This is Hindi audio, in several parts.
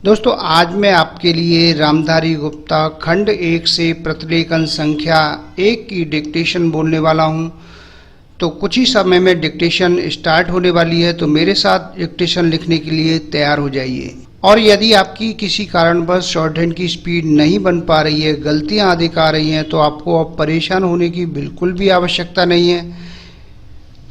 दोस्तों, आज मैं आपके लिए रामधारी गुप्ता खंड 1 से प्रतिलेखन संख्या 1 की डिक्टेशन बोलने वाला हूं। तो कुछ ही समय में डिक्टेशन स्टार्ट होने वाली है, तो मेरे साथ डिक्टेशन लिखने के लिए तैयार हो जाइए। और यदि आपकी किसी कारणवश शॉर्टहैंड की स्पीड नहीं बन पा रही है, गलतियां अधिक आ रही हैं, तो आपको अब परेशान होने की बिल्कुल भी आवश्यकता नहीं है।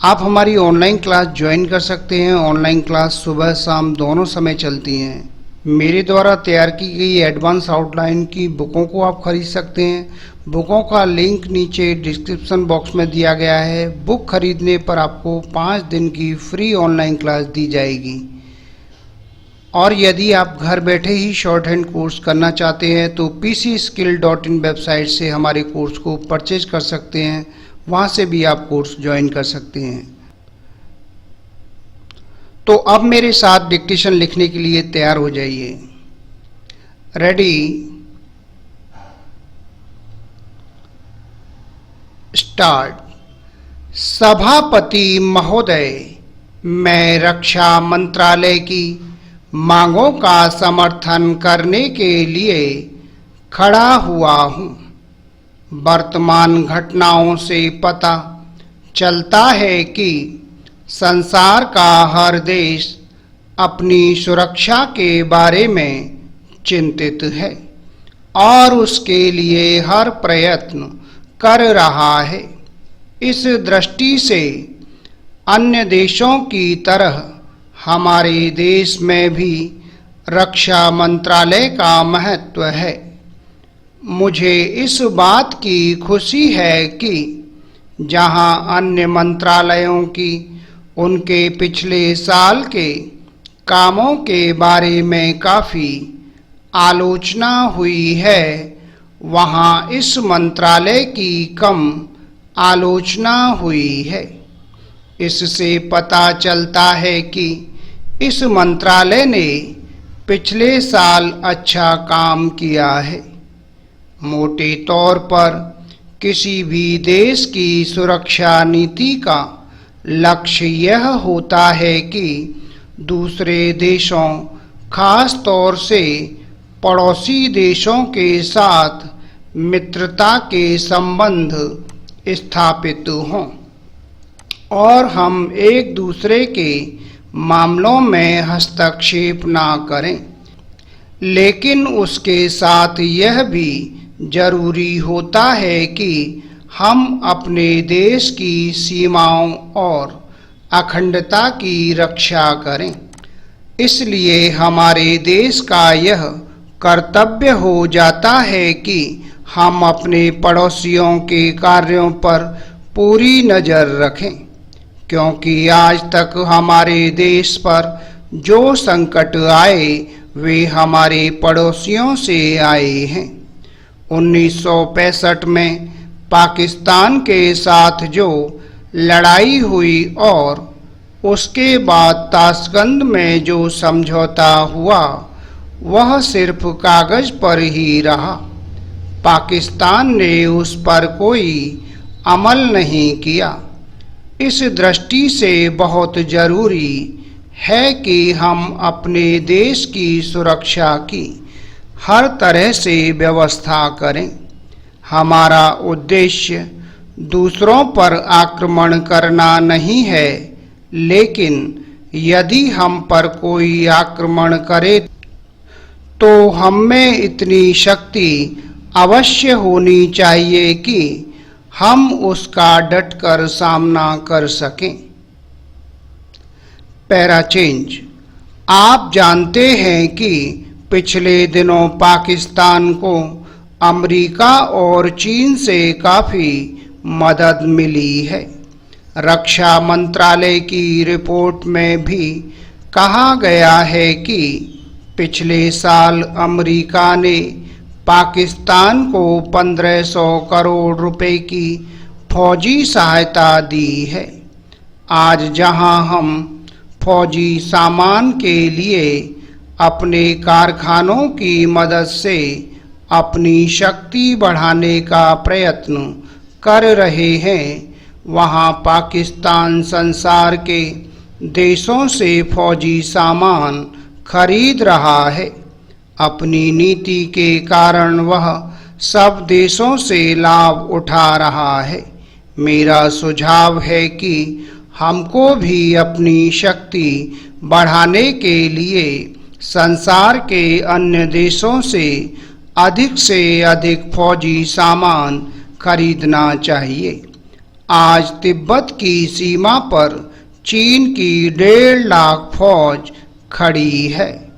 आप हमारी ऑनलाइन क्लास ज्वाइन कर सकते हैं। ऑनलाइन क्लास सुबह शाम दोनों समय चलती हैं। मेरे द्वारा तैयार की गई एडवांस आउटलाइन की बुकों को आप खरीद सकते हैं। बुकों का लिंक नीचे डिस्क्रिप्शन बॉक्स में दिया गया है। बुक खरीदने पर आपको 5 दिन की फ्री ऑनलाइन क्लास दी जाएगी। और यदि आप घर बैठे ही शॉर्ट हैंड कोर्स करना चाहते हैं तो pcskill.in वेबसाइट से हमारे कोर्स को परचेज कर सकते हैं। वहाँ से भी आप कोर्स ज्वाइन कर सकते हैं। तो अब मेरे साथ डिक्टेशन लिखने के लिए तैयार हो जाइए। Ready, start. सभापति महोदय, मैं रक्षा मंत्रालय की मांगों का समर्थन करने के लिए खड़ा हुआ हूं। वर्तमान घटनाओं से पता चलता है कि संसार का हर देश अपनी सुरक्षा के बारे में चिंतित है और उसके लिए हर प्रयत्न कर रहा है। इस दृष्टि से अन्य देशों की तरह हमारे देश में भी रक्षा मंत्रालय का महत्व है। मुझे इस बात की खुशी है कि जहां अन्य मंत्रालयों की उनके पिछले साल के कामों के बारे में काफ़ी आलोचना हुई है, वहां इस मंत्रालय की कम आलोचना हुई है। इससे पता चलता है कि इस मंत्रालय ने पिछले साल अच्छा काम किया है। मोटे तौर पर किसी भी देश की सुरक्षा नीति का लक्ष्य यह होता है कि दूसरे देशों, खास तौर से पड़ोसी देशों के साथ मित्रता के संबंध स्थापित हों और हम एक दूसरे के मामलों में हस्तक्षेप ना करें। लेकिन उसके साथ यह भी जरूरी होता है कि हम अपने देश की सीमाओं और अखंडता की रक्षा करें। इसलिए हमारे देश का यह कर्तव्य हो जाता है कि हम अपने पड़ोसियों के कार्यों पर पूरी नज़र रखें, क्योंकि आज तक हमारे देश पर जो संकट आए वे हमारे पड़ोसियों से आए हैं। 1965 में पाकिस्तान के साथ जो लड़ाई हुई और उसके बाद ताशकंद में जो समझौता हुआ, वह सिर्फ कागज पर ही रहा। पाकिस्तान ने उस पर कोई अमल नहीं किया। इस दृष्टि से बहुत जरूरी है कि हम अपने देश की सुरक्षा की हर तरह से व्यवस्था करें। हमारा उद्देश्य दूसरों पर आक्रमण करना नहीं है, लेकिन यदि हम पर कोई आक्रमण करे तो हम में इतनी शक्ति अवश्य होनी चाहिए कि हम उसका डटकर सामना कर सकें। Para change. आप जानते हैं कि पिछले दिनों पाकिस्तान को अमेरिका और चीन से काफ़ी मदद मिली है। रक्षा मंत्रालय की रिपोर्ट में भी कहा गया है कि पिछले साल अमेरिका ने पाकिस्तान को 1500 करोड़ रुपए की फौजी सहायता दी है। आज जहां हम फौजी सामान के लिए अपने कारखानों की मदद से अपनी शक्ति बढ़ाने का प्रयत्न कर रहे हैं, वहां पाकिस्तान संसार के देशों से फौजी सामान खरीद रहा है। अपनी नीति के कारण वह सब देशों से लाभ उठा रहा है। मेरा सुझाव है कि हमको भी अपनी शक्ति बढ़ाने के लिए संसार के अन्य देशों से अधिक फौजी सामान खरीदना चाहिए। आज तिब्बत की सीमा पर चीन की 1.5 लाख फौज खड़ी है।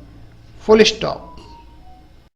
Full stop.